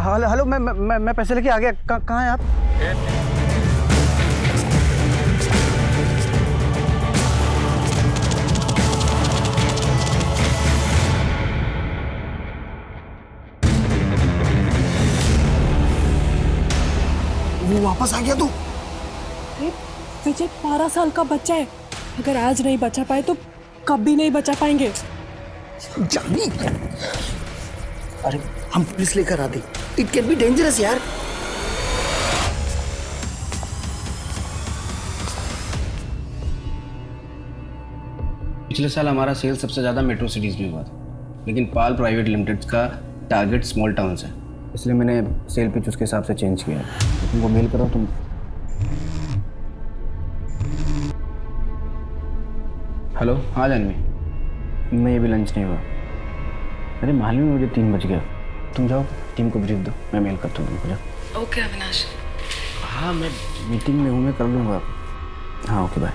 Hello hello, मैं पैसे लेके आ गया। कहाँ हैं आप? वो वापस आ गया तू? विजय 12 साल का बच्चा है, अगर आज नहीं बचा पाए तो कभी नहीं बचा पाएंगे। जानी, अरे हम पुलिस लेकर आते, इट कैन बी डेंजरस यार। पिछले साल हमारा सेल सबसे ज़्यादा मेट्रो सिटीज़ में हुआ था, लेकिन पाल प्राइवेट लिमिटेड का टारगेट स्मॉल टाउन्स है, इसलिए मैंने सेल पिच उसके हिसाब से चेंज किया है। तुमको मेल करो तुम। हेलो, हाँ जानवी, मैं अभी लंच नहीं हुआ। अरे मालूम है मुझे 3 बज गया। तुम जाओ, टीम को ब्रीफ दो, मैं मेल करता हूँ तुमको। जाओ। ओके अविनाश। हाँ मैं मीटिंग में हूँ, मैं कर लूँगा। हाँ ओके बाय।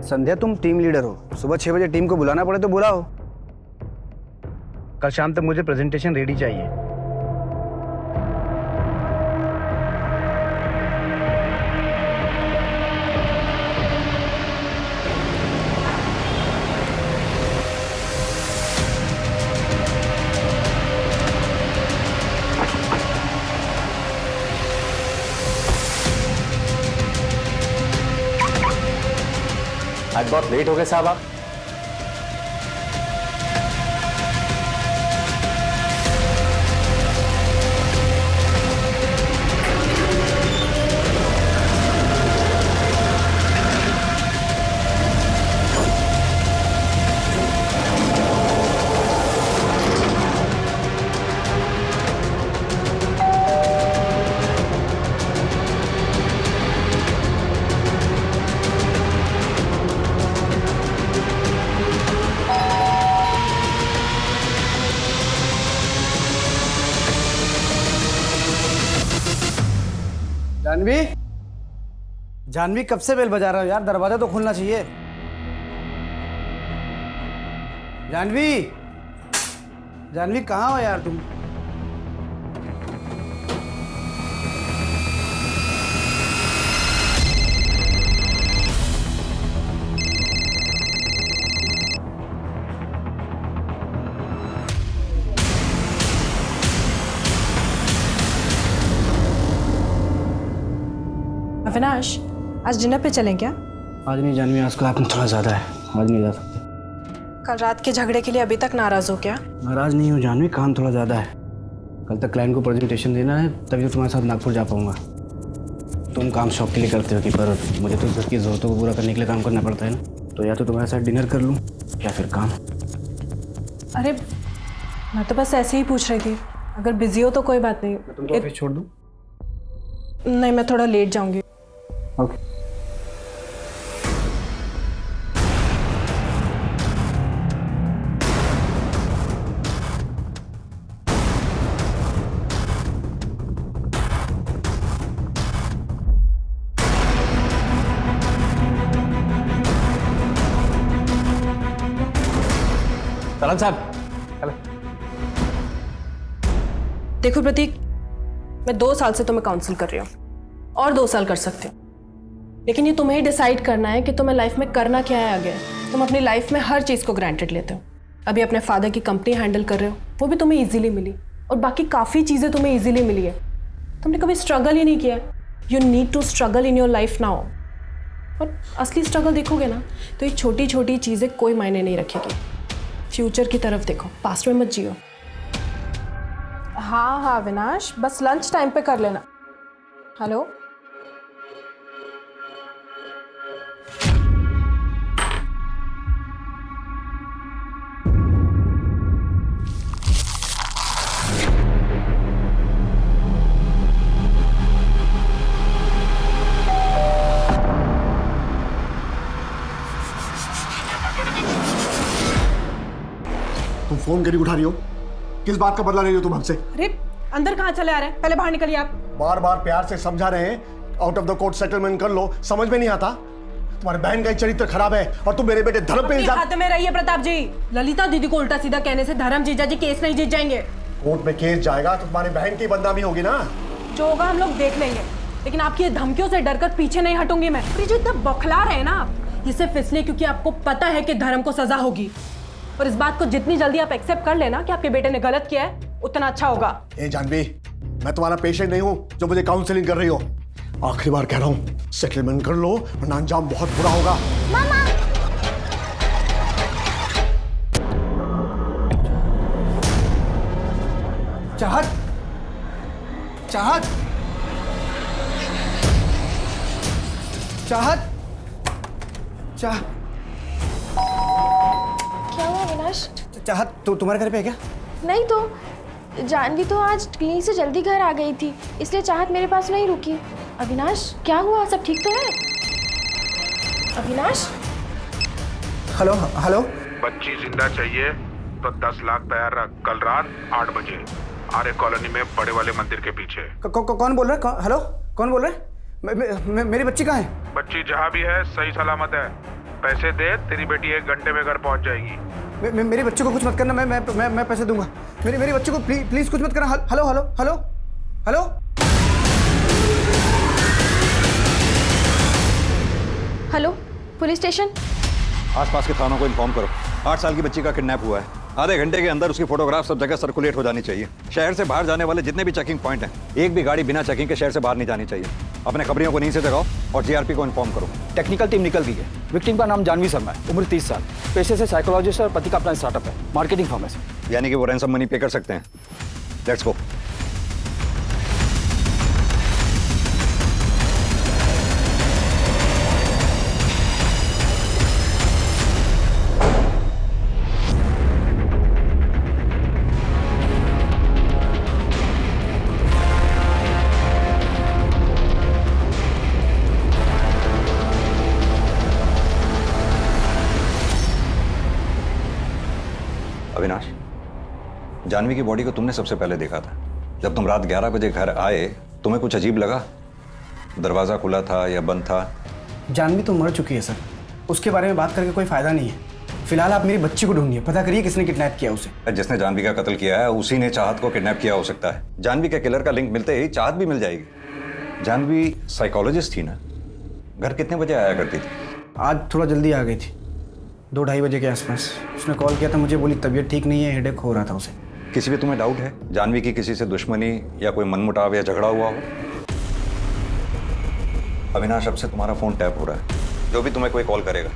संध्या, तुम टीम लीडर हो, सुबह 6 बजे टीम को बुलाना पड़े तो बुलाओ। कल शाम तक मुझे प्रेजेंटेशन रेडी चाहिए। आज बहुत लेट हो गए साहब आप। जानवी, जानवी कब से बेल बजा रहा हो यार, दरवाजा तो खुलना चाहिए। जानवी, जानवी कहाँ हो यार तुम? अविनाश, आज डिनर पे चलें क्या? आज नहीं जानवी, आज का आपने थोड़ा ज़्यादा है, आज नहीं जा सकते। कल रात के झगड़े के लिए अभी तक नाराज हो क्या? नाराज नहीं हूँ जानवी, काम थोड़ा ज़्यादा है। कल तक क्लाइंट को प्रेजेंटेशन देना है, तभी तो तुम्हारे साथ नागपुर जा पाऊँगा। तुम काम शौक के लिए करते हो कि, पर मुझे तो घर की ज़रूरतों को पूरा करने के लिए काम करना पड़ता है ना। तो या तो तुम्हारे साथ डिनर कर लूँ या फिर काम। अरे मैं तो बस ऐसे ही पूछ रही थी, अगर बिजी हो तो कोई बात नहीं। तुमको ऑफिस छोड़ दूँ? नहीं, मैं थोड़ा लेट जाऊंगी। ओके। तलन साहब, देखो प्रतीक, मैं 2 साल से तुम्हें काउंसिल कर रही हूँ और 2 साल कर सकती हूँ, लेकिन ये तुम्हें ही डिसाइड करना है कि तुम्हें लाइफ में करना क्या है आगे। तुम अपनी लाइफ में हर चीज़ को ग्रांटेड लेते हो। अभी अपने फादर की कंपनी हैंडल कर रहे हो, वो भी तुम्हें इजीली मिली, और बाकी काफ़ी चीज़ें तुम्हें इजीली मिली है। तुमने कभी स्ट्रगल ही नहीं किया। You need to struggle in your life now. और असली स्ट्रगल देखोगे ना, तो ये छोटी छोटी चीज़ें कोई मायने नहीं रखेगी। फ्यूचर की तरफ देखो, पास्ट में मत जियो। हाँ हाँ अविनाश, बस लंच टाइम पे कर लेना। हेलो, फोन करी उठा रही हो? किस बात का बदला ले रही हो तुम हमसे? अरे अंदर कहाँ चले आ रहे हैं? पहले बाहर निकलिए आप। बार बार प्यार से समझा रहे हैं, out of the court settlement कर लो, समझ में नहीं आता? तुम्हारे बहन का ही चरित्र खराब है और तुम मेरे बेटे धर्म पे इल्जाम। हाथ में रहिए प्रताप जी। ललिता दीदी को उल्टा सीधा कहने से धर्म जीजा जी केस नहीं जीत जाएंगे। कोर्ट में केस जाएगा तो तुम्हारी बहन की बदनामी होगी ना। जो होगा हम लोग देख लेंगे, लेकिन आपकी धमकियों से डरकर पीछे नहीं हटूंगी मैं। ये जो इतना बौखला रहे हैं ना आप, ये सिर्फ इसलिए क्योंकि आपको पता है कि धर्म को सजा होगी। और इस बात को जितनी जल्दी आप एक्सेप्ट कर लेना कि आपके बेटे ने गलत किया है, उतना अच्छा होगा। ए जानवी, मैं तुम्हारा पेशेंट नहीं हूं जो मुझे काउंसलिंग कर रही हो। आखिरी बार कह रहा हूं, सेटलमेंट कर लो वरना अंजाम बहुत बुरा होगा। मामा चाहत, चाहत, चाहत, चाह क्या हुआ अविनाश? चाहत, तो तुम्हारे घर पे है क्या? नहीं तो जानवी तो आज क्लिनिक से जल्दी घर आ गई थी, इसलिए चाहत मेरे पास नहीं रुकी। अविनाश क्या हुआ, सब ठीक तो है? Avinash hello hello. बच्ची जिंदा चाहिए तो 10 लाख तैयार रख। कल रात 8 बजे आर्य कॉलोनी में बड़े वाले मंदिर के पीछे। कौन बोल रहा है? हेलो, कौन बोल रहा है? मेरी बच्ची कहाँ है? बच्ची जहाँ भी है सही सलामत है। पैसे दे, तेरी बेटी 1 घंटे में घर पहुँच जाएगी। मेरी बच्ची को कुछ मत करना, मैं पैसे दूंगा। मेरी बच्ची को प्लीज कुछ मत करना। Hello hello hello hello. Hello, police station. आसपास के थानों को इन्फॉर्म करो। 8 साल की बच्ची का किडनैप हुआ है। आधे घंटे के अंदर उसकी फोटोग्राफ सब जगह सर्कुलेट हो जानी चाहिए। शहर से बाहर जाने वाले जितने भी चेकिंग पॉइंट हैं, एक भी गाड़ी बिना चेकिंग के शहर से बाहर नहीं जानी चाहिए। अपने खबरियों को नींद से जगाओ और जीआरपी को इन्फॉर्म करो। टेक्निकल टीम निकल गई है। विक्टिम का नाम जानवी शर्मा है, उम्र 30 साल, पेशे से साइकोलॉजिस्ट और पति का अपना स्टार्टअप है, मार्केटिंग फर्म है। यानी कि वो रैंसम मनी पे कर सकते हैं। Let's go. अविनाश, जानवी की बॉडी को तुमने सबसे पहले देखा था। जब तुम रात 11 बजे घर आए, तुम्हें कुछ अजीब लगा? दरवाजा खुला था या बंद था? जानवी तो मर चुकी है सर, उसके बारे में बात करके कोई फायदा नहीं है। फिलहाल आप मेरी बच्ची को ढूंढिए, पता करिए किसने किडनैप किया उसे। जिसने जानवी का कत्ल किया है उसी ने चाहत को किडनैप किया हो सकता है। जानवी के किलर का लिंक मिलते ही चाहत भी मिल जाएगी। जानवी साइकोलॉजिस्ट थी ना, घर कितने बजे आया करती थी? आज थोड़ा जल्दी आ गई थी, 2-2:30 बजे के आसपास। उसने कॉल किया था मुझे, बोली तबीयत ठीक नहीं है, हेडेक हो रहा था उसे। किसी भी तुम्हें डाउट है जानवी की किसी से दुश्मनी या कोई मनमुटाव या झगड़ा हुआ हो? अविनाश, अब से तुम्हारा फोन टैप हो रहा है। जो भी तुम्हें कोई कॉल करेगा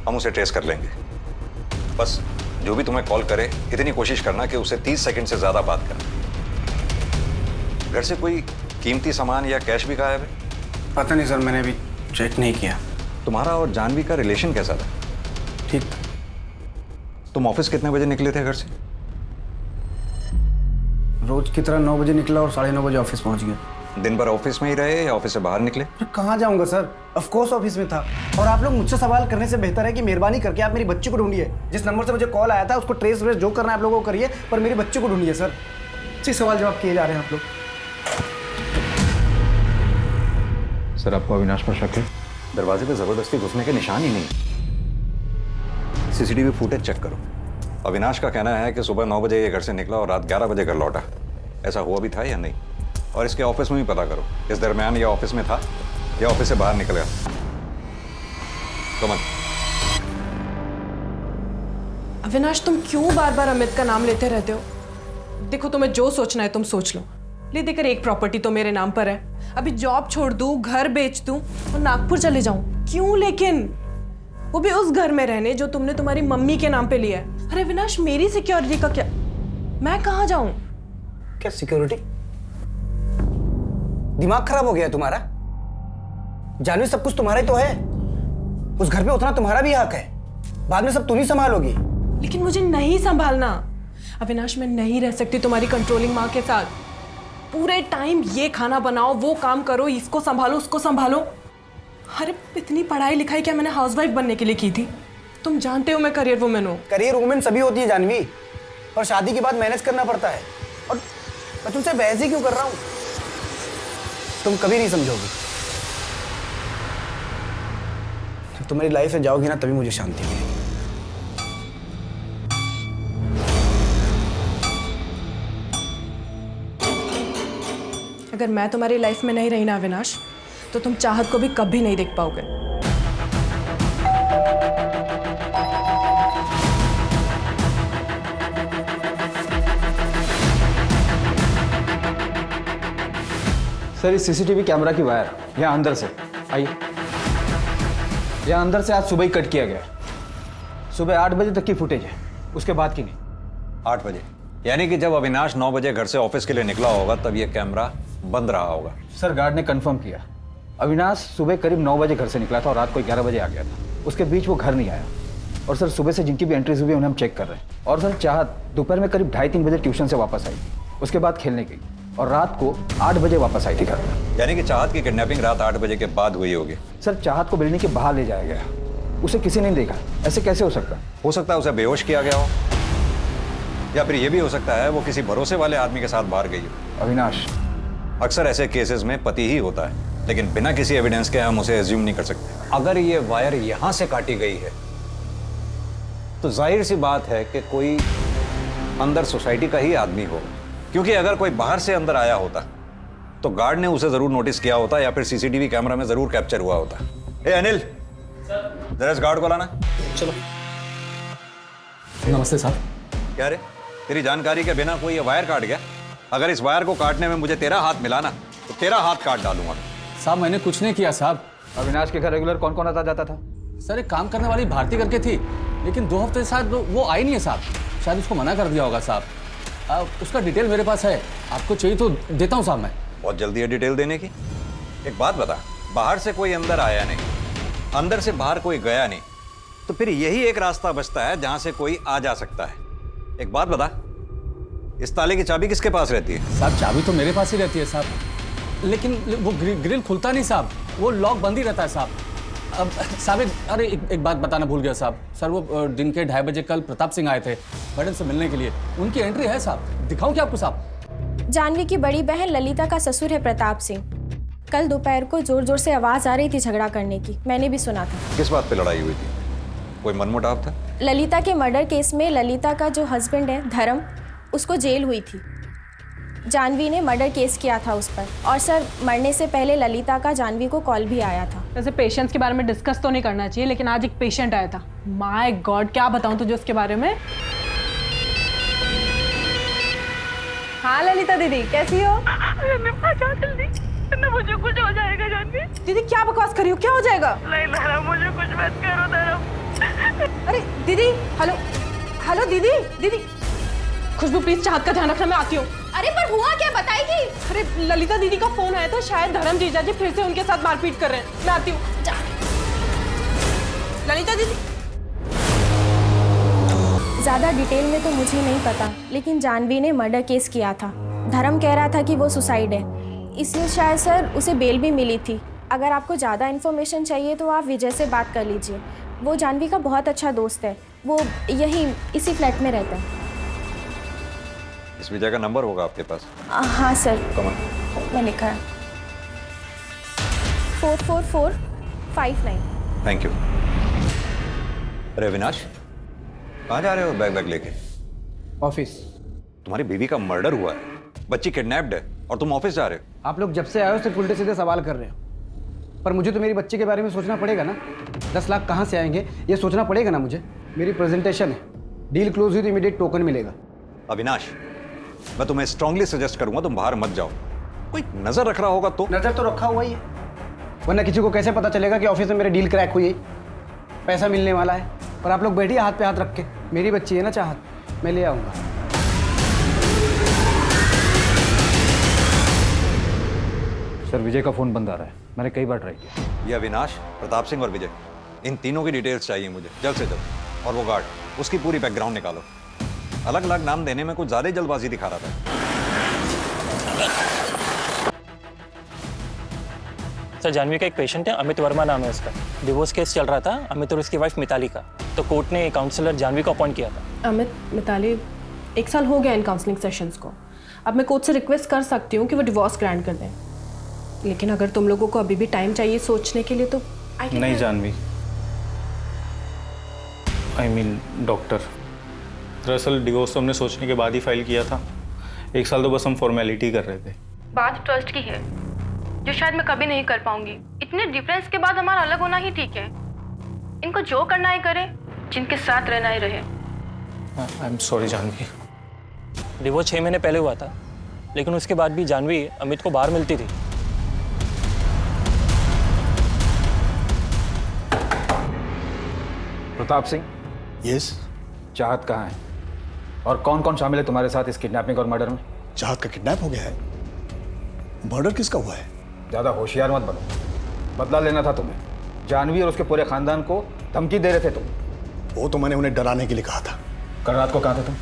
हम उसे ट्रेस कर लेंगे। बस जो भी तुम्हें कॉल करे इतनी कोशिश करना कि उसे 30 सेकंड से ज्यादा बात करना। घर से कोई कीमती सामान या कैश भी गायब है? पता नहीं सर, मैंने अभी चेक नहीं किया। तुम्हारा और जानवी का रिलेशन कैसा था? ठीक। तुम ऑफिस कितने बजे निकले थे घर से? रोज की तरह 9 बजे निकला और 9:30 बजे ऑफिस पहुंच गया। दिन भर ऑफिस में ही रहे या ऑफिस से बाहर निकले? कहाँ जाऊंगा सर, ऑफ कोर्स ऑफिस में था। और आप लोग मुझसे सवाल करने से बेहतर है कि मेहरबानी करके आप मेरी बच्ची को ढूंढिए। जिस नंबर से मुझे कॉल आया था उसको ट्रेस व्रेस जो करना है आप लोगों को करिए, पर मेरी बच्ची को ढूंढिए सर। इसी सवाल जवाब किए जा रहे हैं आप लोग। सर, आपको अविनाश पर शक है? दरवाजे पे जबरदस्ती घुसने के निशान ही नहीं। सीसीटीवी फुटेज चेक करो। अविनाश का कहना है कि सुबह 9 बजे ये घर से निकला और रात 11 बजे घर लौटा। ऐसा हुआ भी था या नहीं? और इसके ऑफिस में भी पता करो, इस दरमियान ये ऑफिस में था या ऑफिस से बाहर निकल गया। कमल। अविनाश, तुम क्यों बार बार अमित का नाम लेते रहते हो? देखो, तुम्हें जो सोचना है तुम सोच लो। ले देकर एक प्रॉपर्टी तो मेरे नाम पर है। अभी जॉब छोड़ दूं, घर बेच दूं और नागपुर चले जाऊं? क्यों लेकिन? वो भी उस घर में रहने जो तुमने तुम्हारी मम्मी के नाम पे लिया है। अरे अविनाश, मेरी सिक्योरिटी का क्या? मैं कहाँ जाऊं? क्या सिक्योरिटी? दिमाग खराब हो गया है तुम्हारा? जानवी, सब कुछ तुम्हारा ही तो है। उस घर पे उतना तुम्हारा भी हक है। बाद में सब तुम ही संभालोगी। लेकिन मुझे नहीं संभालना अविनाश। मैं नहीं रह सकती तुम्हारी कंट्रोलिंग माँ के साथ। पूरे टाइम ये खाना बनाओ, वो काम करो, इसको संभालो, उसको संभालो। अरे इतनी पढ़ाई लिखाई क्या मैंने हाउसवाइफ बनने के लिए की थी? तुम जानते हो मैं करियर वुमेन हूँ। करियर वुमेन सभी होती है जानवी, पर शादी के बाद मैनेज करना पड़ता है। और मैं तुमसे बहस ही क्यों कर रहा हूँ? तुम कभी नहीं समझोगी। जब तुम मेरी लाइफ से जाओगी ना, तभी मुझे शांति मिलेगी। अगर मैं तुम्हारी लाइफ में नहीं रही ना अविनाश, तो तुम चाहत को भी कभी नहीं देख पाओगे। सर, इस सीसीटीवी कैमरा की वायर यहाँ अंदर से आइए, यहाँ अंदर से आज सुबह ही कट किया गया है। सुबह 8 बजे तक की फुटेज है, उसके बाद की नहीं। 8 बजे यानी कि जब अविनाश 9 बजे घर से ऑफिस के लिए निकला होगा तब ये कैमरा बंद रहा होगा। सर, गार्ड ने कंफर्म किया, अविनाश सुबह करीब 9 बजे घर से निकला था और रात को 11 बजे आ गया था। उसके बीच वो घर नहीं आया। और सर, सुबह से जिनकी भी एंट्रीज हुई उन्हें हम चेक कर रहे हैं। और सर, चाहत दोपहर में करीब 2:30-3 बजे ट्यूशन से वापस आई, उसके बाद खेलने गई और रात को 8 बजे वापस आई थी घर में। यानी कि चाहत की किडनैपिंग रात 8 बजे के बाद हुई होगी। सर, चाहत को बिल्डिंग के बाहर ले जाया गया, उसे किसी ने नहीं देखा। ऐसे कैसे हो सकता? हो सकता है उसे बेहोश किया गया हो, या फिर यह भी हो सकता है वो किसी भरोसे वाले आदमी के साथ बाहर गई हो। अविनाश, अक्सर ऐसे केसेस में पति ही होता है, लेकिन बिना किसी एविडेंस के हम उसे एज्यूम नहीं कर सकते। अगर ये वायर यहां से काटी गई है तो जाहिर सी बात है कि कोई अंदर सोसाइटी का ही आदमी हो, क्योंकि अगर कोई बाहर से अंदर आया होता तो गार्ड ने उसे जरूर नोटिस किया होता या फिर सीसीटीवी कैमरा में जरूर कैप्चर हुआ होता। ए अनिल, जरा इस गार्ड को लाना। चलो। नमस्ते साहब। क्या रे, तेरी जानकारी के बिना कोई ये वायर काट गया? अगर इस वायर को काटने में मुझे तेरा हाथ मिला ना तो तेरा हाथ काट डालूंगा। साहब, मैंने कुछ नहीं किया साहब। अविनाश के घर रेगुलर कौन कौन आता जाता था? सर, एक काम करने वाली भारती करके थी, लेकिन 2 हफ्ते से वो आई नहीं है साहब। शायद उसको मना कर दिया होगा साहब। उसका डिटेल मेरे पास है, आपको चाहिए तो देता हूँ साहब मैं। बहुत जल्दी है डिटेल देने की। एक बात बता, बाहर से कोई अंदर आया नहीं, अंदर से बाहर कोई गया नहीं, तो फिर यही एक रास्ता बचता है जहां से कोई आ जा सकता है। एक बात बता, इस ताले की चाबी किसके पास रहती है? साहब, चाबी तो मेरे पास ही रहती है साहब, लेकिन वो ग्रिल खुलता नहीं साहब, वो लॉक बंद ही रहता है साहब। अब साहब, अरे एक बात बताना भूल गया साहब। सर, वो दिन के 2:30 बजे कल प्रताप सिंह आए थे मैडम से मिलने के लिए, उनकी एंट्री है साहब, दिखाऊं क्या आपको साहब? जानवी की बड़ी बहन ललिता का ससुर है प्रताप सिंह। कल दोपहर को जोर जोर से आवाज आ रही थी झगड़ा करने की, मैंने भी सुना था। किस बात पे लड़ाई हुई थी? कोई मनमुटाव था? ललिता के मर्डर केस में ललिता का जो हस्बैंड है धर्म, उसको जेल हुई थी। जानवी ने मर्डर केस किया था उस पर, और सर, मरने से पहले ललिता का जानवी को कॉल भी आया था। वैसे पेशेंट्स के बारे में डिस्कस तो नहीं करना चाहिए, लेकिन आज एक पेशेंट आया था। माय गॉड, क्या बताऊं तुझे उसके बारे में। हाँ ललिता दीदी, कैसी हो? जल्दी, मुझे कुछ हो जाएगा जानवी। दीदी क्या बकवास करी हो, क्या हो जाएगा? नहीं धर्म, मुझे कुछ मत करो धर्म। अरे दीदी, हेलो हेलो दीदी, दीदी खुशबू प्लीज चाहत का ध्यान रखना, मैं आती हूँ। अरे पर हुआ क्या, बताएगी? अरे ललिता दीदी का फोन आया था, शायद धर्म जीजा जी फिर से उनके साथ मारपीट कर रहे हैं। मैं आती हूँ। ललिता दीदी। ज़्यादा डिटेल में तो मुझे नहीं पता, लेकिन जानवी ने मर्डर केस किया था। धर्म कह रहा था कि वो सुसाइड है, इसलिए शायद सर उसे बेल भी मिली थी। अगर आपको ज़्यादा इन्फॉर्मेशन चाहिए तो आप विजय से बात कर लीजिए, वो जानवी का बहुत अच्छा दोस्त है, वो यही इसी फ्लैट में रहता है। इस विजय का नंबर होगा आपके पास? हाँ सर, कमन, मैं लिखा है 44459। Thank you. अरे अविनाश, कहाँ जा रहे हो बैग बैग लेके? ऑफिस। तुम्हारी बीवी का मर्डर हुआ है, बच्ची किडनैप्ड है और तुम ऑफिस जा रहे हो? आप लोग जब से आए हो सिर्फ उल्टे सीधे सवाल कर रहे हो, पर मुझे तो मेरी बच्ची के बारे में सोचना पड़ेगा ना। 10 लाख कहाँ से आएंगे ये सोचना पड़ेगा ना मुझे। मेरी प्रेजेंटेशन है, डील क्लोज हुई तो इमीडिएट टोकन मिलेगा। अविनाश, मैं तुम्हें स्ट्रांगली सजेस्ट करूंगा तुम बाहर मत जाओ। कोई नजर रख रहा होगा तो? नजर तो रखा हुआ ही है, वरना किसी को कैसे पता चलेगा कि ऑफिस में मेरी डील क्रैक हुई है, पैसा मिलने वाला है। और आप लोग बैठिए हाथ पे हाथ रख के, मेरी बच्ची है ना चाहत, मैं ले आऊँगा। सर, विजय का फोन बंद आ रहा है, मैंने कई बार ट्राई किया। ये अविनाश, प्रताप सिंह और विजय, इन तीनों की डिटेल्स चाहिए मुझे जल्द से जल्द। और वो गार्ड, उसकी पूरी बैकग्राउंड निकालो। अलग अलग नाम देने में कुछ ज्यादा ही जल्दबाजी दिखा रहा था। सर, जानवी का एक पेशेंट है, अमित वर्मा नाम है उसका। डिवोर्स केस चल रहा था अमित और उसकी वाइफ मिताली का, तो कोर्ट ने काउंसलर जानवी को अपॉइंट किया था। अमित, मिताली, 1 साल हो गया इन काउंसलिंग सेशंस को। अब मैं कोर्ट से रिक्वेस्ट कर सकती हूँ कि वो डिवोर्स ग्रांट कर दें, लेकिन अगर तुम लोगों को अभी भी टाइम चाहिए सोचने के लिए तो नहीं जानवी, आई मीन डॉक्टर, दरअसल डिवोर्स तो हमने सोचने के बाद ही फाइल किया था। 1 साल तो बस हम फॉर्मेलिटी कर रहे थे। बात ट्रस्ट की है जो शायद मैं कभी नहीं कर पाऊंगी। इतने डिफरेंस के बाद हमारा अलग होना ही ठीक है। इनको जो करना है करे, जिनके साथ रहना ही रहे। I am sorry Janvi. Divorce 6 महीने पहले हुआ था, लेकिन उसके बाद भी जानवी अमित को बाहर मिलती थी। प्रताप सिंह, यस। चाहत कहाँ है और कौन कौन शामिल है तुम्हारे साथ इस किडनैपिंग और मर्डर में? चाहत का किडनैप हो गया है? मर्डर किसका हुआ है? ज़्यादा होशियार मत बनो, बदला लेना था तुम्हें। जानवी और उसके पूरे खानदान को धमकी दे रहे थे तुम। वो तो मैंने उन्हें डराने के लिए कहा था। कल रात को कहाँ थे तुम?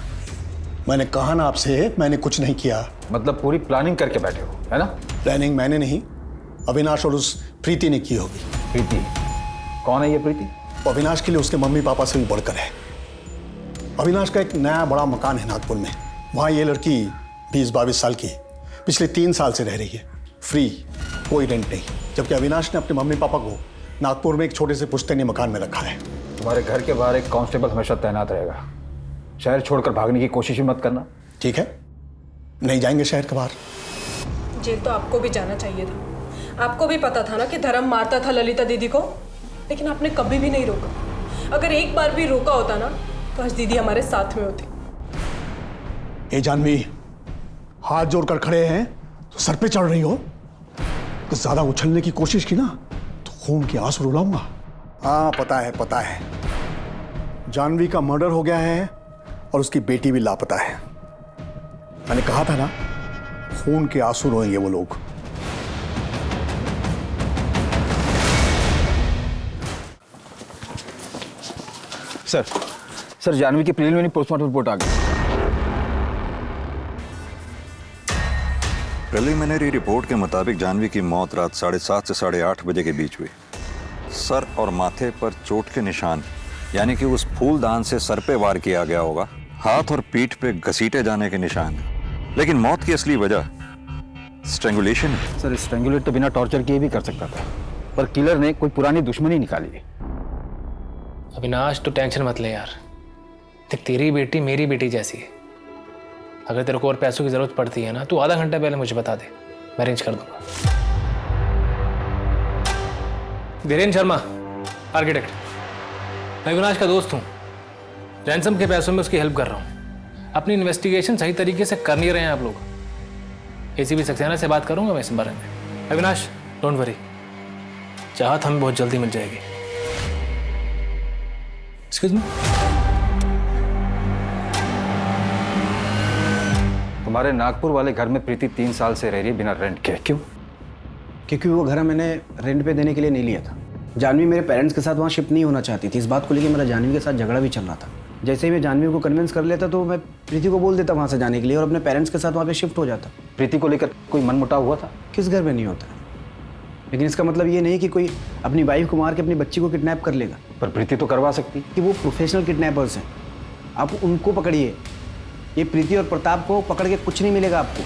मैंने कहा ना आपसे, मैंने कुछ नहीं किया। मतलब पूरी प्लानिंग करके बैठे हो, है ना? प्लानिंग मैंने नहीं, अविनाश और उस प्रीति ने की होगी। प्रीति? कौन है ये प्रीति? अविनाश के लिए उसके मम्मी पापा से भी बढ़कर है। अविनाश का एक नया बड़ा मकान है नागपुर में। वहाँ ये लड़की 20-22 साल की पिछले 3 साल से रह रही है, फ्री, कोई रेंट नहीं। जबकि अविनाश ने अपने मम्मी पापा को नागपुर में एक छोटे से पुश्तैनी मकान में रखा है। तुम्हारे घर के बाहर एक कांस्टेबल हमेशा तैनात रहेगा। शहर छोड़कर भागने की कोशिश भी मत करना, ठीक है? नहीं जाएंगे शहर के बाहर। जेल तो आपको भी जाना चाहिए था। आपको भी पता था ना कि धर्म मारता था ललिता दीदी को, लेकिन आपने कभी भी नहीं रोका। अगर एक बार भी रोका होता ना तो आज दीदी हमारे साथ में होती। ए जानवी, हाथ जोड़कर खड़े हैं तो सर पे चढ़ रही हो। तो ज्यादा उछलने की कोशिश की ना तो खून के आंसू रुलाऊंगा। हाँ पता है, पता है। जानवी का मर्डर हो गया है और उसकी बेटी भी लापता है। मैंने कहा था ना, खून के आंसू रोएंगे वो लोग। सर जानवी की प्रिलिमिनरी पोस्टमार्टम रिपोर्ट आ गई। प्रिलिमिनरी रिपोर्ट के मुताबिक जानवी की मौत रात 7:30 से 8:30 बजे के बीच हुई। सर और माथे पर चोट के निशान, यानी कि उस फूलदान से सर पे वार किया गया होगा। हाथ और पीठ पे घसीटे जाने के निशान, लेकिन मौत की असली वजह स्ट्रैंगुलेशन है। सर स्ट्रैंगुलेट तो बिना टॉर्चर किए भी कर सकता था, पर किलर ने कोई पुरानी दुश्मनी निकाली है। अविनाश तो टेंशन मत ले यार, देख तेरी बेटी मेरी बेटी जैसी है। अगर तेरे को और पैसों की जरूरत पड़ती है ना, तू आधा घंटा पहले मुझे बता दे, मैं अरेंज कर दूंगा। धीरेन्द्र शर्मा, आर्किटेक्ट। मैं अविनाश का दोस्त हूँ, रैंसम के पैसों में उसकी हेल्प कर रहा हूँ। अपनी इन्वेस्टिगेशन सही तरीके से कर नहीं रहे हैं आप लोग। एसीपी सक्सेना से बात करूंगा मैं इस बारे में। अविनाश डोंट वरी, चाहत हमें बहुत जल्दी मिल जाएगी। Excuse me. तुम्हारे नागपुर वाले घर में प्रीति 3 साल से रह रही है बिना रेंट के, क्यों? क्योंकि वो घर मैंने रेंट पे देने के लिए नहीं लिया था। जानवी मेरे पेरेंट्स के साथ वहाँ शिफ्ट नहीं होना चाहती थी। इस बात को लेकर मेरा जानवी के साथ झगड़ा भी चल रहा था। जैसे ही मैं जानवी को कन्विंस कर लेता तो मैं प्रीति को बोल देता वहाँ से जाने के लिए और अपने पेरेंट्स के साथ वहाँ पे शिफ्ट हो जाता। प्रीति को लेकर कोई मनमुटाव हुआ था? किस घर में नहीं होता, लेकिन इसका मतलब ये नहीं कि कोई अपनी वाइफ को मार के अपनी बच्ची को किडनैप कर लेगा। पर प्रीति तो करवा सकती कि वो प्रोफेशनल किडनैपर्स हैं, आप उनको पकड़िए। ये प्रीति और प्रताप को पकड़ के कुछ नहीं मिलेगा आपको।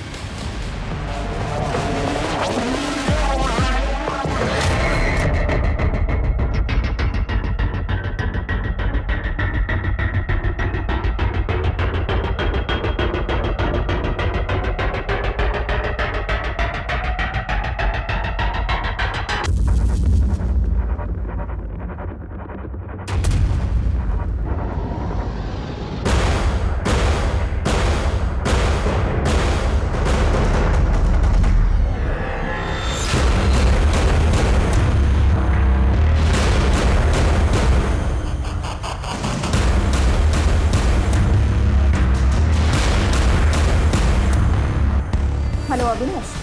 हेलो अविनाश,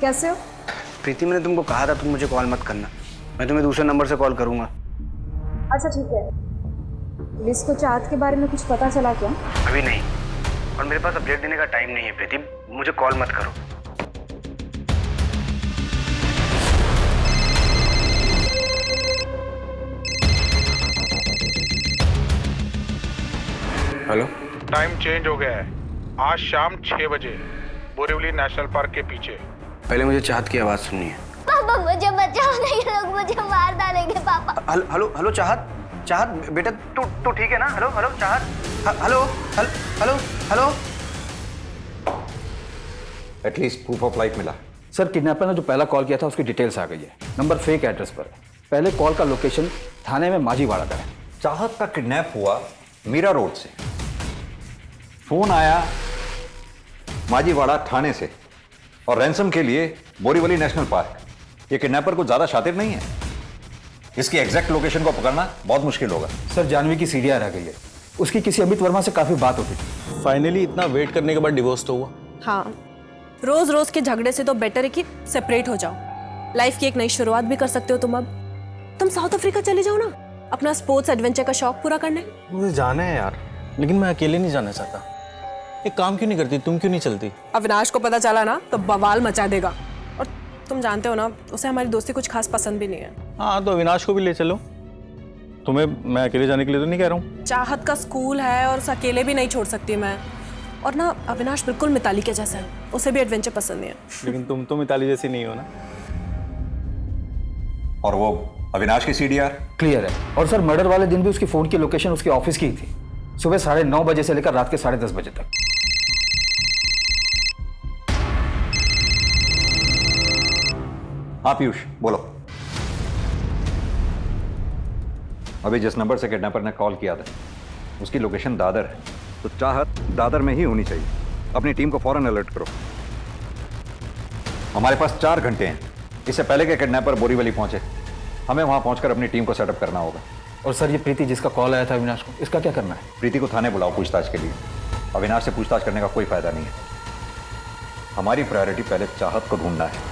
कैसे हो? प्रीति, मैंने तुमको कहा था तुम मुझे कॉल मत करना, मैं तुम्हें दूसरे नंबर से कॉल करूंगा। अच्छा ठीक है। पुलिस को चाहत के बारे में कुछ पता चला क्या? अभी नहीं, और मेरे पास अपडेट देने का टाइम नहीं है प्रीति, मुझे कॉल मत करो। हेलो टाइम चेंज हो गया है। आज शाम 6 बजे बोरीवली नेशनल पार्क के पीछे। पहले मुझे चाहत की आवाज़ सुननी है। पापा मुझे बचाओ, नहीं लोग मुझे मार डालेंगे पापा। हेलो हेलो हेलो चाहत, चाहत बेटा तू ठीक है ना? हेलो हेलो चाहत, hello hello hello. At least proof of life मिला। सर किडनैपर ने जो पहला कॉल किया था उसकी डिटेल्स आ गई है। नंबर फेक एड्रेस पर है। पहले कॉल का लोकेशन थाने में माझीवाड़ा का है। चाहत का किडनैप हुआ मीरा रोड से, फोन आया माझीवाड़ा थाने से, और रैंसम के लिए बोरीवली नेशनल पार्क। ये किडनैपर को ज्यादा शातिर नहीं है। इसकी एग्जैक्ट लोकेशन को पकड़ना बहुत मुश्किल होगा। सर जानवी की सीढ़ियां रह गई है। उसकी किसी अमित वर्मा से काफी बात होती थी। फाइनली इतना वेट करने के बाद डिवोर्स तो हुआ। हाँ, रोज रोज के झगड़े से तो बेटर है कि सेपरेट हो जाओ। लाइफ की एक नई शुरुआत भी कर सकते हो तुम। अब तुम साउथ अफ्रीका चले जाओ ना, अपना स्पोर्ट्स एडवेंचर का शौक पूरा करने। मुझे जाना है यार, लेकिन मैं अकेले नहीं जाना चाहता। एक काम क्यों नहीं करती, तुम क्यों नहीं चलती? अविनाश को पता चला ना तो बवाल मचा देगा। और तुम जानते हो ना, उसे हमारी दोस्ती कुछ खास पसंद भी नहीं है। हाँ, तो अविनाश को भी ले चलो। तुम्हें मैं अकेले जाने के लिए तो नहीं कह रहा हूँ। चाहत का स्कूल है और उसे अकेले भी नहीं छोड़ सकती मैं। और ना अविनाश बिल्कुल मिताली के जैसा है, उसे भी एडवेंचर पसंद नहीं है। लेकिन तुम तो मिताली जैसी नहीं हो ना। और वो अविनाश की सीडीआर क्लियर है। और सर मर्डर वाले दिन भी उसकी फोन की लोकेशन उसके ऑफिस की ही थी, सुबह 9:30 बजे से लेकर रात के 10:30 बजे तक। हाँ पीयूष बोलो। अभी जिस नंबर से किडनैपर ने कॉल किया था उसकी लोकेशन दादर है, तो चाहत दादर में ही होनी चाहिए। अपनी टीम को फौरन अलर्ट करो। हमारे पास 4 घंटे हैं, इससे पहले कि किडनैपर बोरीवली पहुंचे हमें वहां पहुंचकर अपनी टीम को सेटअप करना होगा। और सर ये प्रीति जिसका कॉल आया था अविनाश को, इसका क्या करना है? प्रीति को थाने बुलाओ पूछताछ के लिए। अविनाश से पूछताछ करने का कोई फायदा नहीं है। हमारी प्रायोरिटी पहले चाहत को ढूंढना है।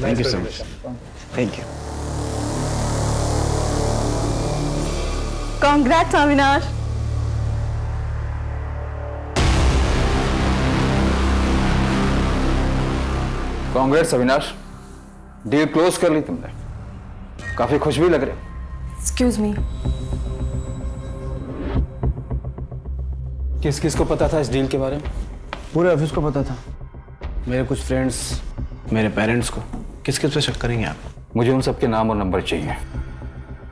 Thank you so much. Thank you. Congrats Avinash. Congrats Avinash, deal close कर ली तुमने। काफी खुश भी लग रहे। एक्सक्यूज मी, किस किस को पता था इस डील के बारे में? पूरे ऑफिस को पता था। मेरे कुछ फ्रेंड्स, मेरे पेरेंट्स को। किस किस पे शक करेंगे आप? मुझे उन सबके नाम और नंबर चाहिए।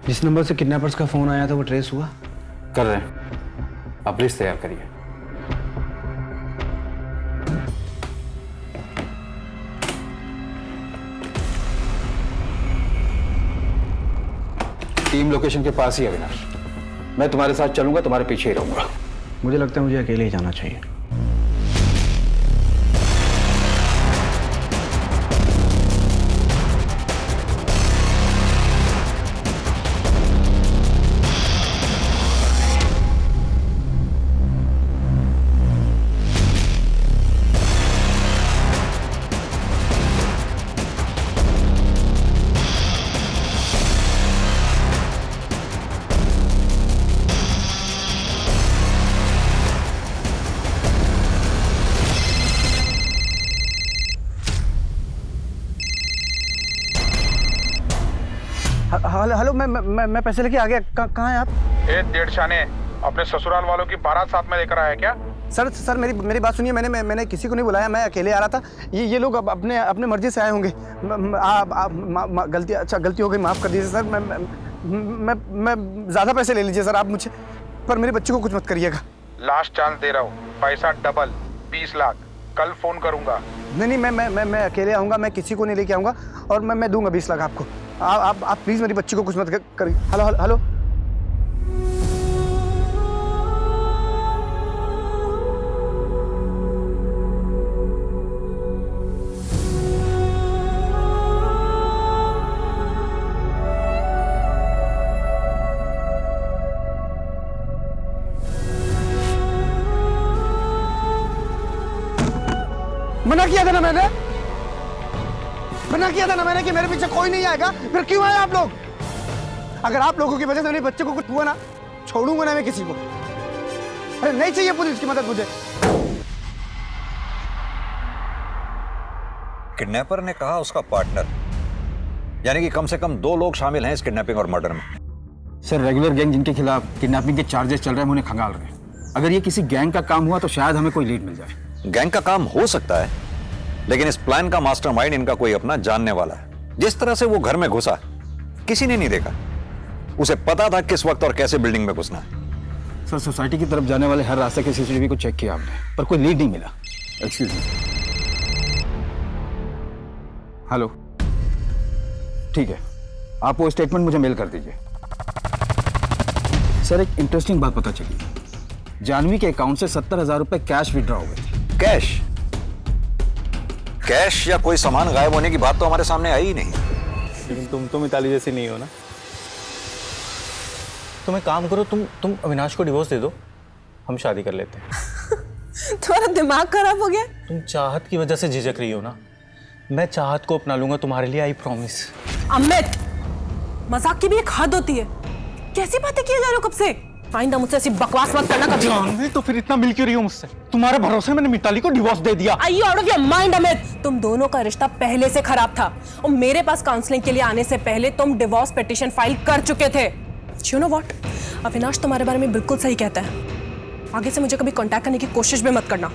जिस नंबर से किडनैपर्स का फोन आया था वो ट्रेस हुआ? कर रहे हैं। आप लिस्ट तैयार करिए। टीम लोकेशन के पास ही अविनाश। मैं तुम्हारे साथ चलूंगा, तुम्हारे पीछे ही रहूंगा। मुझे लगता है मुझे अकेले ही जाना चाहिए। हेलो, मैं पैसे लेके आ गया। कहाँ हैं आप? डेढ़ शाने अपने ससुराल वालों की बारात साथ में लेकर आया क्या? सर मेरी बात सुनिए। मैंने किसी को नहीं बुलाया, मैं अकेले आ रहा था। ये लोग अपने मर्जी से आए होंगे। गलती हो गई, माफ़ कर दीजिए सर। मैं ज़्यादा पैसे ले लीजिए सर आप मुझे, पर मेरे बच्चे को कुछ मत करिएगा। लास्ट चांस दे रहा हूँ, पैसा डबल 20 लाख। कल फोन करूंगा। नहीं, मैं अकेले आऊँगा, मैं किसी को नहीं लेके आऊँगा, और मैं दूंगा 20 लाख आपको। आप प्लीज़ मेरी बच्ची को कुछ मत करिए। हेलो। मना किया था ना मैंने कि मेरे पीछे कोई नहीं आएगा। फिर क्यों आए आप लोग? अगर आप लोगों की वजह से मेरे बच्चे को कुछ हुआ ना, छोड़ूंगा ना मैं किसी को। अरे नहीं चाहिए पुलिस की मदद मुझे। किडनैपर ने कहा उसका पार्टनर, यानी कि कम से कम 2 लोग शामिल हैं इस किडनैपिंग और मर्डर में। सर रेगुलर गैंग जिनके खिलाफ किडनैपिंग के चार्जेस चल रहे हैं, हम उन्हें खंगाल रहे हैं। अगर ये किसी गैंग का काम हुआ तो शायद हमें कोई लीड मिल जाए। गैंग का काम हो सकता है, लेकिन इस प्लान का मास्टरमाइंड इनका कोई अपना जानने वाला है। जिस तरह से वो घर में घुसा किसी ने नहीं देखा, उसे पता था किस वक्त और कैसे बिल्डिंग में घुसना है। सर सोसाइटी की तरफ जाने वाले हर रास्ते के सीसीटीवी को चेक किया हमने, पर कोई लीड नहीं मिला। Excuse me. हेलो, ठीक है, आप वो स्टेटमेंट मुझे मेल कर दीजिए। सर एक इंटरेस्टिंग बात पता चली, जानवी के अकाउंट से 70,000 रुपए कैश विड्रॉ हो गए थे। कैश? कैश या कोई सामान गायब होने की बात तो हमारे सामने आई ही नहीं। लेकिन तुम तो मिताली जैसी नहीं हो ना। तुम एक काम करो, तुम अविनाश को डिवोर्स दे दो, हम शादी कर लेते हैं। तुम्हारा दिमाग खराब हो गया? तुम चाहत की वजह से झिझक रही हो ना, मैं चाहत को अपना लूंगा तुम्हारे लिए, आई प्रॉमिस। अमित, मजाक की भी एक हद होती है। कैसी बातें किए जा रहे हो कब से? आइंदा मुझसे ऐसी बकवास मत करना कभी। जानवी तो फिर इतना मिल क्यों रही हो मुझसे? तुम्हारे भरोसे मैंने मिताली को डिवोर्स दे दिया। Are you out of your mind, Amit? तुम दोनों का रिश्ता पहले से खराब था और मेरे पास काउंसलिंग के लिए आने से पहले तुम डिवोर्स पिटीशन फाइल कर चुके थे। You know what? अविनाश तुम्हारे बारे में बिल्कुल सही कहता है। आगे से मुझे कभी कांटेक्ट करने की कोशिश भी मत करना।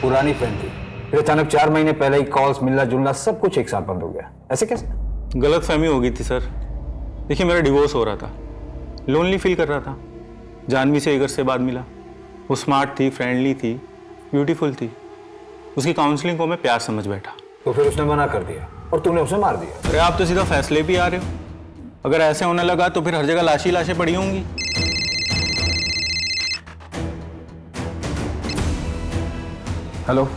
पुरानी फ्रेंड थी, फिर अचानक 4 महीने पहले ही कॉल्स, मिलना जुलना सब कुछ एक साथ बंद हो गया। ऐसे कैसे? गलत फहमी हो गई थी सर। देखिए मेरा डिवोर्स हो रहा था, लोनली फील कर रहा था। जानवी से एक से बाद मिला, वो स्मार्ट थी, फ्रेंडली थी, ब्यूटीफुल थी। उसकी काउंसलिंग को मैं प्यार समझ बैठा। तो फिर उसने मना कर दिया और तूने उसे मार दिया। अरे आप तो सीधा फैसले भी आ रहे हो। अगर ऐसे होने लगा तो फिर हर जगह लाशी लाशें पड़ी होंगी। हेलो,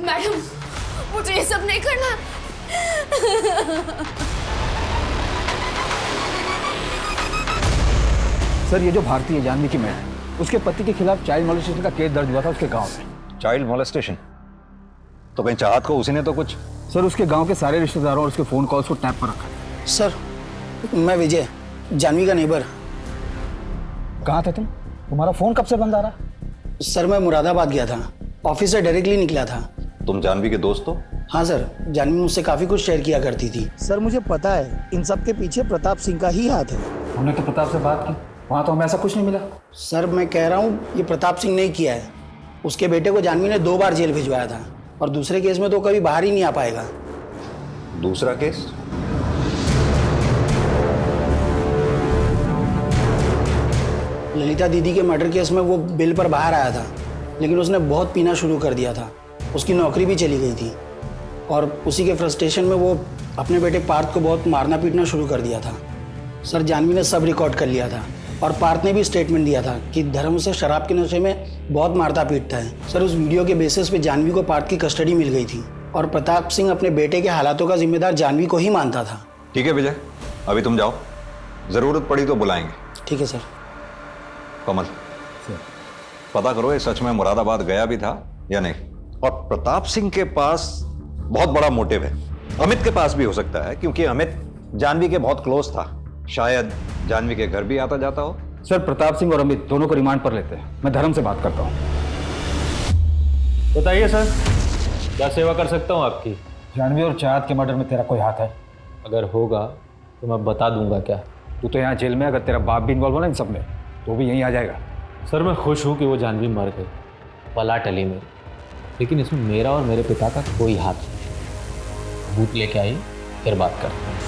मैडम, मुझे ये सब नहीं करना। सर ये जो भारतीय जानवी की मैन है, उसके पति के खिलाफ चाइल्ड मॉलेस्टेशन का केस दर्ज हुआ था उसके गांव में। Child molestation? तो कहीं चाहत को उसी ने तो कुछ? सर उसके गांव के सारे रिश्तेदारों और उसके फोन कॉल्स को टैप पर रखा है। सर मैं विजय, जानवी का नेबर। कहाँ थे तुम? तुम्हारा फोन कब से बंद आ रहा? सर मैं मुरादाबाद गया था, ऑफिस से डायरेक्टली निकला था। तुम जानवी के दोस्त हो? हाँ सर, जानवी मुझसे काफ़ी कुछ शेयर किया करती थी। सर मुझे पता है इन सब के पीछे प्रताप सिंह का ही हाथ है। हमने तो प्रताप से बात की, वहाँ तो हमें ऐसा कुछ नहीं मिला। सर मैं कह रहा हूँ ये प्रताप सिंह ने किया है। उसके बेटे को जानवी ने 2 बार जेल भिजवाया था और दूसरे केस में तो कभी बाहर ही नहीं आ पाएगा। दूसरा केस? ललिता दीदी के मर्डर केस में वो बेल पर बाहर आया था, लेकिन उसने बहुत पीना शुरू कर दिया था। उसकी नौकरी भी चली गई थी और उसी के फ्रस्ट्रेशन में वो अपने बेटे पार्थ को बहुत मारना पीटना शुरू कर दिया था। सर जानवी ने सब रिकॉर्ड कर लिया था और पार्थ ने भी स्टेटमेंट दिया था कि धर्म से शराब के नशे में बहुत मारता पीटता है। सर उस वीडियो के बेसिस पे जानवी को पार्थ की कस्टडी मिल गई थी और प्रताप सिंह अपने बेटे के हालातों का जिम्मेदार जानवी को ही मानता था। ठीक है विजय, अभी तुम जाओ, जरूरत पड़ी तो बुलाएंगे। ठीक है सर। कमल पता करो ये सच में मुरादाबाद गया भी था या नहीं, और प्रताप सिंह के पास बहुत बड़ा मोटिव है। अमित के पास भी हो सकता है क्योंकि अमित जानवी के बहुत क्लोज था, शायद जानवी के घर भी आता जाता हो। सर प्रताप सिंह और अमित दोनों को रिमांड पर लेते हैं, मैं धर्म से बात करता हूँ। बताइए सर, क्या सेवा कर सकता हूँ आपकी? जानवी और चाहत के मर्डर में तेरा कोई हाथ है? अगर होगा तो मैं बता दूंगा। क्या तू तो यहाँ जेल में, अगर तेरा बाप भी इन्वॉल्व हो ना इन सब में तो भी यहीं आ जाएगा। सर मैं खुश हूँ कि वो जानवी मर गई, पला टली मेरी, लेकिन इसमें मेरा और मेरे पिता का कोई हाथ नहीं। भूत लेके आई, फिर बात करते हैं।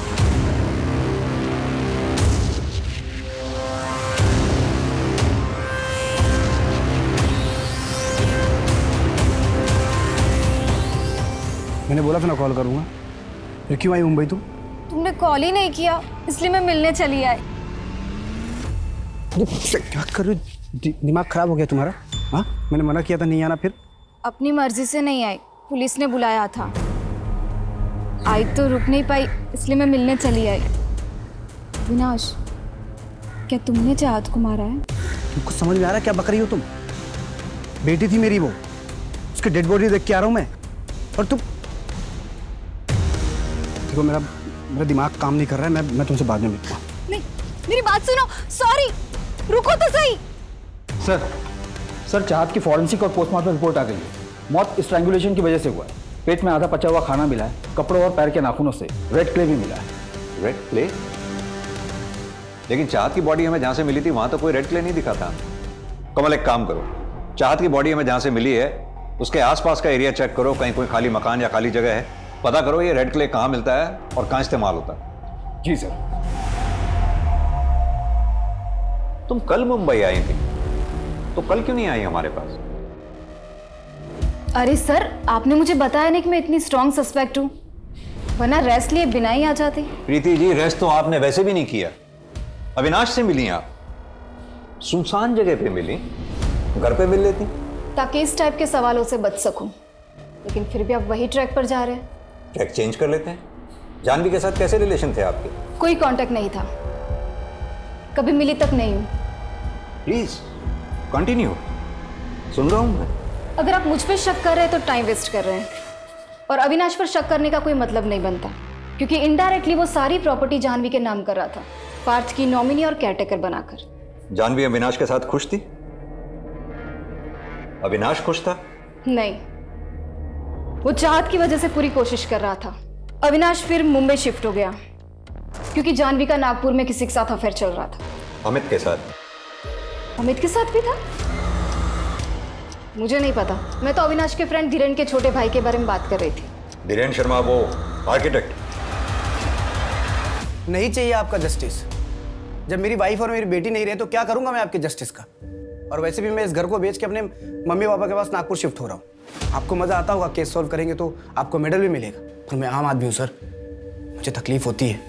मैंने बोला था ना कॉल करूँगा। फिर क्यों आई मुंबई तुम? तुमने कॉल ही नहीं किया, इसलिए मैं मिलने चली आई। क्या कर रहे हो? दिमाग खराब हो गया तुम्हारा? हाँ, मैंने मना किया था नहीं आना, फिर अपनी मर्जी से नहीं आई, पुलिस ने बुलाया था। आई तो रुक नहीं पाई, इसलिए मैं मिलने चली आई। विनाश, क्या तुमने चाहत को मारा है? तुमको समझ में आ रहा है क्या बक रही हो तुम? बेटी थी मेरी वो, उसकी डेड बॉडी देख के आ रहा हूँ मैं, और तुम देखो मेरा दिमाग काम नहीं कर रहा है। मैं तुमसे बाद में मिलूंगा। नहीं, मेरी बात सुनो। सॉरी, रुको तो सही। सर चाहत की फॉरेंसिक और पोस्टमार्टम रिपोर्ट आ गई है। मौत स्ट्रैंगुलेशन की वजह से हुआ है। पेट में आधा पचा हुआ खाना मिला है, कपड़ों और पैर के नाखूनों से रेड क्ले भी मिला है। Red clay? लेकिन चाहत की बॉडी हमें जहां से मिली थी वहां तो कोई रेड क्ले नहीं दिखा था। कमल एक काम करो, चाहत की बॉडी हमें जहां से मिली है उसके आसपास का एरिया चेक करो, कहीं कोई खाली मकान या खाली जगह है, पता करो ये रेड क्ले कहां मिलता है और कहां इस्तेमाल होता है। जी सर। तुम कल मुंबई आई थी, तो कल क्यों नहीं आई हमारे पास? अरे सर, आपने मुझे बताया नहीं कि मैं इतनी स्ट्रॉन्ग सस्पेक्ट हूँ, वरना रेस्ट लिए बिना ही आ जाती। प्रीति जी, रेस्ट तो आपने वैसे भी नहीं किया। अविनाश से मिली आप, सुनसान जगह पे मिली, घर पे मिल लेती ताकि इस टाइप के सवालों से बच सकूं। लेकिन फिर भी आप वही ट्रैक पर जा रहे हैं। ट्रैक चेंज कर लेते हैं। जानवी के साथ कैसे रिलेशन थे आपके? कोई कांटेक्ट नहीं था, कभी मिली तक नहीं हूं। प्लीज कंटिन्यू, सुन रहा हूं मैं। अगर आप मुझ पर शक कर रहे हैं तो टाइम वेस्ट कर रहे हैं, और अविनाश पर शक करने का कोई मतलब नहीं बनता, क्योंकि इनडायरेक्टली वो सारी प्रॉपर्टी जानवी के नाम कर रहा था, पार्थ की नॉमिनी और केयरटेकर बनाकर। जानवी अविनाश के साथ खुश थी? अविनाश खुश था? नहीं, वो चाहत की वजह से पूरी कोशिश कर रहा था। अविनाश फिर मुंबई शिफ्ट हो गया, क्योंकि जानवी का नागपुर में किसी के साथ अफेयर चल रहा था। अमित के साथ? अमित के साथ भी था? मुझे नहीं पता, मैं तो अविनाश के फ्रेंड धीरेन के छोटे भाई के बारे में बात कर रही थी। धीरेन शर्मा, वो आर्किटेक्ट? नहीं चाहिए आपका जस्टिस। जब मेरी वाइफ और मेरी बेटी नहीं रहे तो क्या करूंगा मैं आपके जस्टिस का? और वैसे भी मैं इस घर को बेच के अपने मम्मी पापा के पास नागपुर शिफ्ट हो रहा हूँ। आपको मजा आता होगा, केस सॉल्व करेंगे तो आपको मेडल भी मिलेगा, पर मैं आम आदमी हूँ सर, मुझे तकलीफ होती है।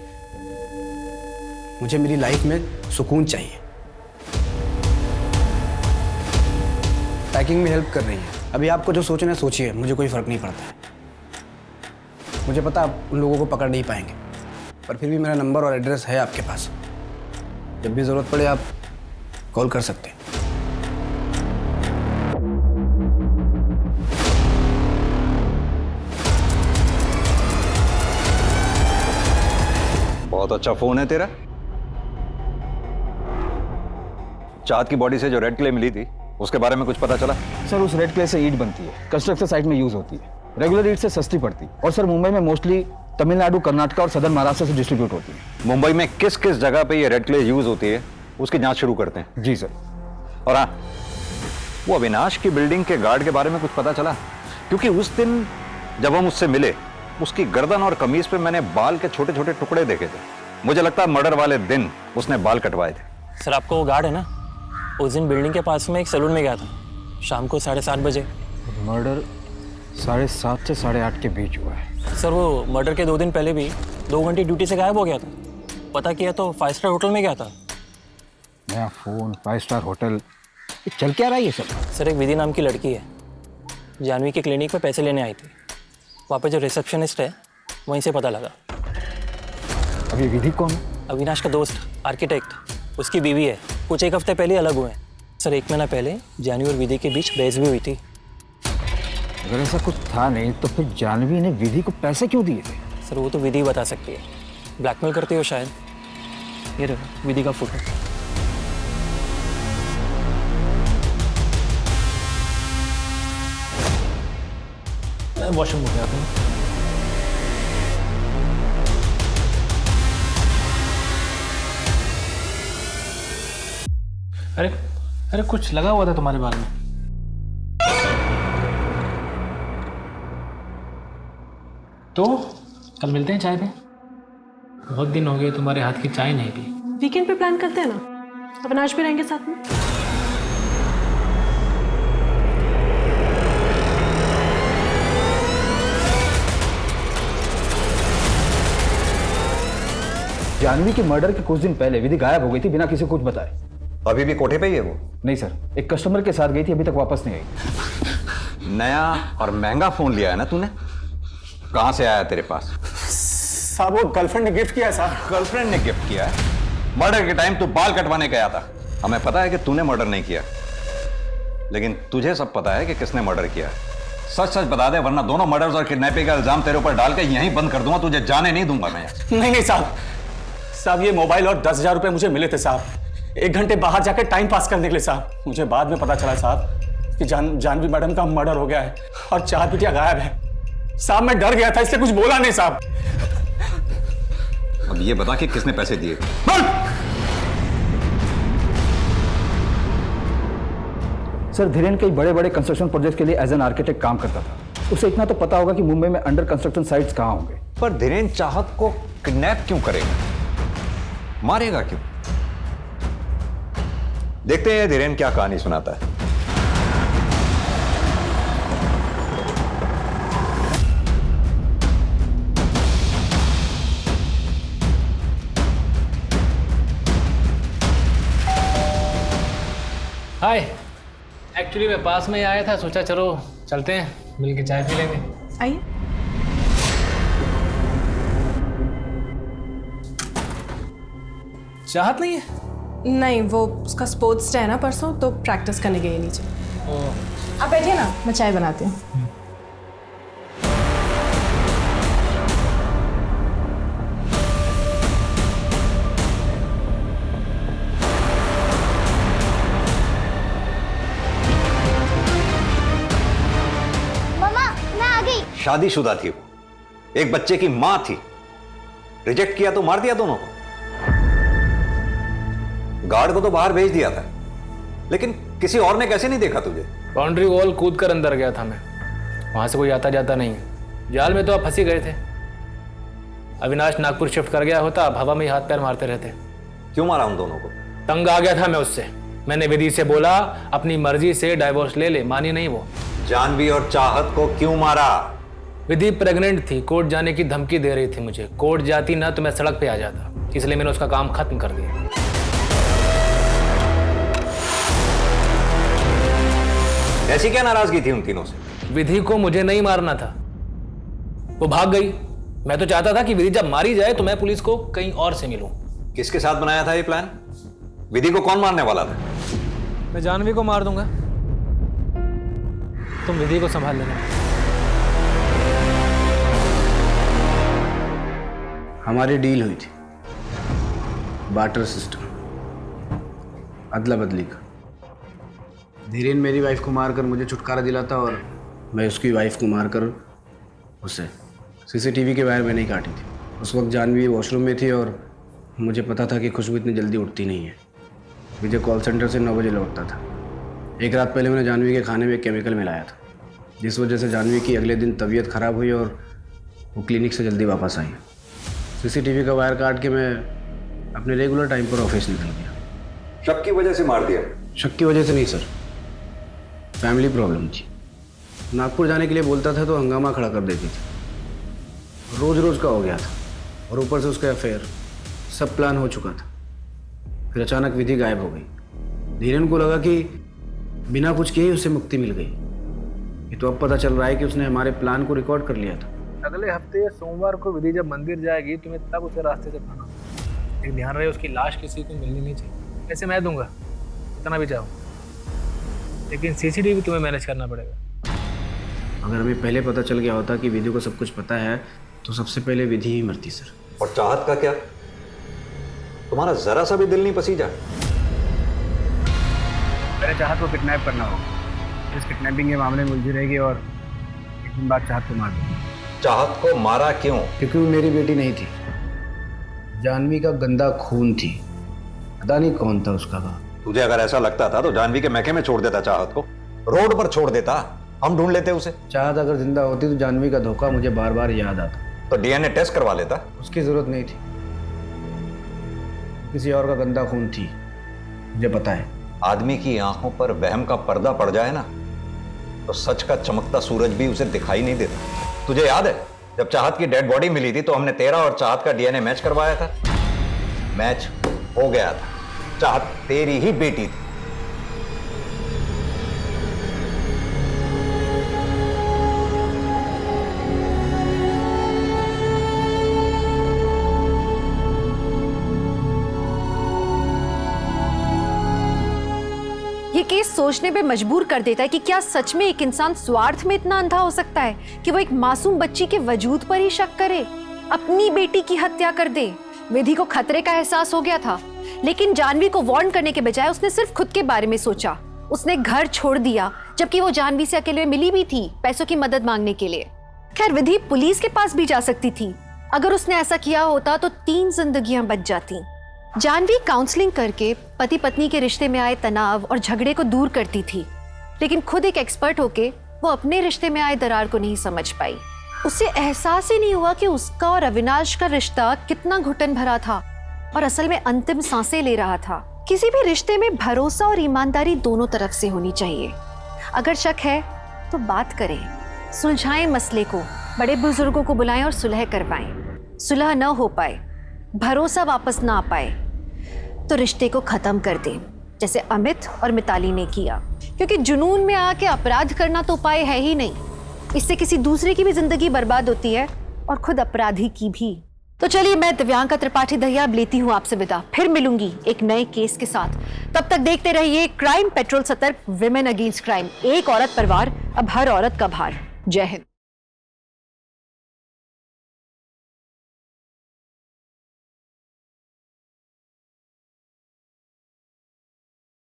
मुझे मेरी लाइफ में सुकून चाहिए। पैकिंग में हेल्प कर रही है, अभी आपको जो सोचना है सोचिए, मुझे कोई फर्क नहीं पड़ता है। मुझे पता आप उन लोगों को पकड़ नहीं पाएंगे, पर फिर भी मेरा नंबर और एड्रेस है आपके पास, जब भी जरूरत पड़े आप कॉल कर सकते हैं। बहुत अच्छा फोन है तेरा। चाहत की बॉडी से जो रेड क्ले मिली थी उसके बारे में कुछ पता चला? सर उस रेड क्ले से ईंट बनती है, कंस्ट्रक्शन साइट में यूज होती है। रेगुलर ईंट से सस्ती पड़ती है, और सर मुंबई में मोस्टली तमिलनाडु, कर्नाटक और सदर्न महाराष्ट्र से डिस्ट्रीब्यूट होती है। मुंबई में किस किस जगह पे ये रेड क्ले यूज होती है उसकी जांच शुरू करते हैं। जी सर। और हाँ, वो अविनाश की बिल्डिंग के गार्ड के बारे में कुछ पता चला? क्योंकि उस दिन जब हम उससे मिले, उसकी गर्दन और कमीज पे मैंने बाल के छोटे छोटे टुकड़े देखे थे। मुझे लगता है मर्डर वाले दिन उसने बाल कटवाए थे। सर आपको वो गार्ड है ना, उस दिन बिल्डिंग के पास में एक सैलून में गया था, शाम को 7:30 बजे। मर्डर 7:30 से 8:30 के बीच हुआ है। सर वो मर्डर के 2 दिन पहले भी 2 घंटे ड्यूटी से गायब हो गया था। पता किया तो 5 स्टार होटल में गया था। नया फोन, 5 स्टार होटल, चल क्या रहा है ये सब? सर एक विधि नाम की लड़की है, जानवी के क्लिनिक में पैसे लेने आई थी। वहाँ पे जो रिसेप्शनिस्ट है वहीं से पता लगा। अभी विधि कौन? अविनाश का दोस्त, आर्किटेक्ट, उसकी बीवी है। कुछ एक हफ्ते पहले अलग हुए हैं। सर 1 महीना पहले जानवी और विधि के बीच बहस भी हुई थी। अगर ऐसा कुछ था नहीं तो फिर जानवी ने विधि को पैसे क्यों दिए थे? सर वो तो विधि बता सकती है, ब्लैकमेल करती हो शायद। ये रहा विधि का फोटो। वॉशरूम हो गया था। अरे अरे कुछ लगा हुआ था तुम्हारे बाल में। तो कल मिलते हैं चाय पे। बहुत दिन हो गए तुम्हारे हाथ की चाय नहीं पी। वीकेंड पे प्लान करते हैं ना, अविनाश भी रहेंगे साथ में। जानवी के मर्डर के कुछ दिन पहले विधि गायब हो गई थी बिना किसी को कुछ बताए। अभी भी कोठे पे ही है वो? नहीं सर, एक कस्टमर के साथ गई थी, अभी तक वापस नहीं आई। नया और महंगा फोन लिया है ना तूने? कहां से आया तेरे पास? साहब वो गर्लफ्रेंड ने गिफ्ट किया है साहब। गर्लफ्रेंड ने गिफ्ट किया है? मर्डर के टाइम तू बाल कटवाने गया था। हमें पता है कि तूने मर्डर नहीं किया, लेकिन तुझे सब पता है कि किसने मर्डर किया है। सच सच बता दे, वरना दोनों मर्डर्स और किडनैपिंग का इल्जाम तेरे ऊपर डाल के यहीं बंद कर दूंगा, तुझे जाने नहीं दूंगा मैं। नहीं साहब ये मोबाइल और 10,000 रुपए मुझे मिले थे साहब, 1 घंटे बाहर जाकर टाइम पास करने के लिए साहब। मुझे बाद में पता चला साहब कि जानवी मैडम का मर्डर हो गया है और 4 बिटिया गायब है साहब। मैं डर गया था इसलिए कुछ बोला नहीं साहब। अब ये बता कि किसने पैसे दिए? सर धीरेन कई बड़े बड़े कंस्ट्रक्शन प्रोजेक्ट के लिए एज एन आर्किटेक्ट काम करता था। उसे इतना तो पता होगा कि मुंबई में अंडर कंस्ट्रक्शन साइट्स कहां होंगे। पर धीरेन चाहत को किडनैप क्यों करेगा, मारेगा क्यों? देखते हैं धीरेन क्या कहानी सुनाता है। हाय, एक्चुअली मैं पास में ही आया था, सोचा चलो चलते हैं मिल के चाय पी लेंगे। आइए। चाहत नहीं है? नहीं, वो उसका स्पोर्ट्स डे है ना परसों, तो प्रैक्टिस करने गई नीचे। आप बैठिए ना, मैं चाय बनाती हूँ। शादीशुदा थी वो, एक बच्चे की मां थी। रिजेक्ट किया तो मार दिया दोनों को। गार्ड को तो बाहर भेज दिया था, लेकिन किसी और ने कैसे नहीं देखा तुझे? बाउंड्री वॉल कूद कर अंदर गया था मैं, वहां से कोई आता जाता नहीं है। जाल में तो आप फंसी गए थे। अविनाश नागपुर शिफ्ट कर गया होता, अब हवा में ही हाथ पैर मारते रहते। क्यों मारा उन दोनों को? तंग आ गया था मैं उससे। मैंने विधि से बोला अपनी मर्जी से डाइवोर्स ले ले, मानी नहीं वो। जानवी और चाहत को क्यों मारा? विधि प्रेग्नेंट थी, कोर्ट जाने की धमकी दे रही थी मुझे। कोर्ट जाती ना तो मैं सड़क पे आ जाता, इसलिए मैंने उसका काम खत्म कर दिया। ऐसी क्या नाराजगी थी उन तीनों से? विधि को मुझे नहीं मारना था, वो भाग गई। मैं तो चाहता था कि विधि जब मारी जाए तो मैं पुलिस को कहीं और से मिलूं। किसके साथ बनाया था ये प्लान? विधि को कौन मारने वाला था? मैं जानवी को मार दूंगा, तुम विधि को संभाल लेना। हमारी डील हुई थी, बार्टर सिस्टम, अदला बदली का। धीरेन मेरी वाइफ को मारकर मुझे छुटकारा दिलाता और मैं उसकी वाइफ को मारकर उसे। सीसीटीवी के वायर मैंने ही काटी थी। उस वक्त जानवी वॉशरूम में थी और मुझे पता था कि खुशबू इतनी जल्दी उठती नहीं है। विजय कॉल सेंटर से 9 बजे लौटता था। एक रात पहले मैंने जानवी के खाने में केमिकल मिलाया था, जिस वजह से जानवी की अगले दिन तबीयत ख़राब हुई और वो क्लिनिक से जल्दी वापस आई। सीसीटीवी का वायर काट के मैं अपने रेगुलर टाइम पर ऑफिस निकल गया। शक की वजह से मार दिया? शक की वजह से नहीं सर, फैमिली प्रॉब्लम थी। नागपुर जाने के लिए बोलता था तो हंगामा खड़ा कर देती थी। रोज रोज का हो गया था और ऊपर से उसका अफेयर। सब प्लान हो चुका था, फिर अचानक विधि गायब हो गई। धीरेन को लगा कि बिना कुछ किए ही उसे मुक्ति मिल गई। ये तो अब पता चल रहा है कि उसने हमारे प्लान को रिकॉर्ड कर लिया था। अगले हफ्ते सोमवार को विधि जब मंदिर जाएगी तुम्हें तब उसे रास्ते से पाना। एक ध्यान रहे उसकी लाश किसी को मिलनी नहीं चाहिए। ऐसे मैं दूंगा इतना भी चाहो, लेकिन सीसीटीवी तुम्हें मैनेज करना पड़ेगा। अगर हमें पहले पता चल गया होता कि विधि को सब कुछ पता है तो सबसे पहले विधि ही मरती सर। और चाहत का क्या? तुम्हारा जरा सा भी दिल नहीं पसीजा? पहले चाहत को किडनैप करना होगा। इस किडनैपिंग के मामले में उलझी रहेगी और एक दिन बाद चाहत को मार देंगे। चाहत को मारा क्यों? क्योंकि वो मेरी बेटी नहीं थी, जानवी का गंदा खून थी। पता नहीं कौन था उसका बाप। तुझे अगर ऐसा लगता था तो जानवी के मैके में छोड़ देता, चाहत को रोड पर छोड़ देता, हम ढूंढ लेते उसे। चाहत अगर जिंदा होती तो जानवी का धोखा मुझे बार बार याद आता। तो डीएनए टेस्ट करवा लेता। उसकी जरूरत नहीं थी, किसी और का गंदा खून थी, मुझे पता है। आदमी की आंखों पर वहम का पर्दा पड़ जाए ना तो सच का चमकता सूरज भी उसे दिखाई नहीं देता। तुझे याद है जब चाहत की डेड बॉडी मिली थी तो हमने तेरा और चाहत का डीएनए मैच करवाया था। मैच हो गया था, चाहत तेरी ही बेटी थी। ये केस सोचने पे मजबूर कर देता है कि क्या सच में एक इंसान स्वार्थ में इतना अंधा हो सकता है कि वो एक मासूम बच्ची के वजूद पर ही शक करे, अपनी बेटी की हत्या कर दे। विधि को खतरे का एहसास हो गया था, लेकिन जानवी को वार्न करने के बजाय उसने सिर्फ खुद के बारे में सोचा। उसने घर छोड़ दिया, जबकि वो जानवी से अकेले मिली भी थी पैसों की मदद मांगने के लिए। खैर, विधि पुलिस के पास भी जा सकती थी। अगर उसने ऐसा किया होता तो 3 जिंदगियां बच जाती। जानवी काउंसलिंग करके पति पत्नी के रिश्ते में आए तनाव और झगड़े को दूर करती थी, लेकिन खुद एक एक्सपर्ट होके वो अपने रिश्ते में आए दरार को नहीं समझ पाई। उसे एहसास ही नहीं हुआ कि उसका और अविनाश का रिश्ता कितना घुटन भरा था और असल में अंतिम सांसें ले रहा था। किसी भी रिश्ते में भरोसा और ईमानदारी दोनों तरफ से होनी चाहिए। अगर शक है तो बात करें, सुलझाएं मसले को, बड़े बुजुर्गों को बुलाएं और सुलह करवाएं। सुलह न हो पाए, भरोसा वापस ना आ पाए तो रिश्ते को खत्म कर दें, जैसे अमित और मिताली ने किया। क्योंकि जुनून में आके अपराध करना तो उपाय है ही नहीं। इससे किसी दूसरे की भी जिंदगी बर्बाद होती है और खुद अपराधी की भी। तो चलिए, मैं दिव्यांका त्रिपाठी दहिया अब लेती हूँ आपसे विदा। फिर मिलूंगी एक नए केस के साथ। तब तक देखते रहिए क्राइम पेट्रोल, सतर्क, विमेन अगेंस्ट क्राइम। एक औरत परिवार, अब हर औरत का भार। जय हिंद।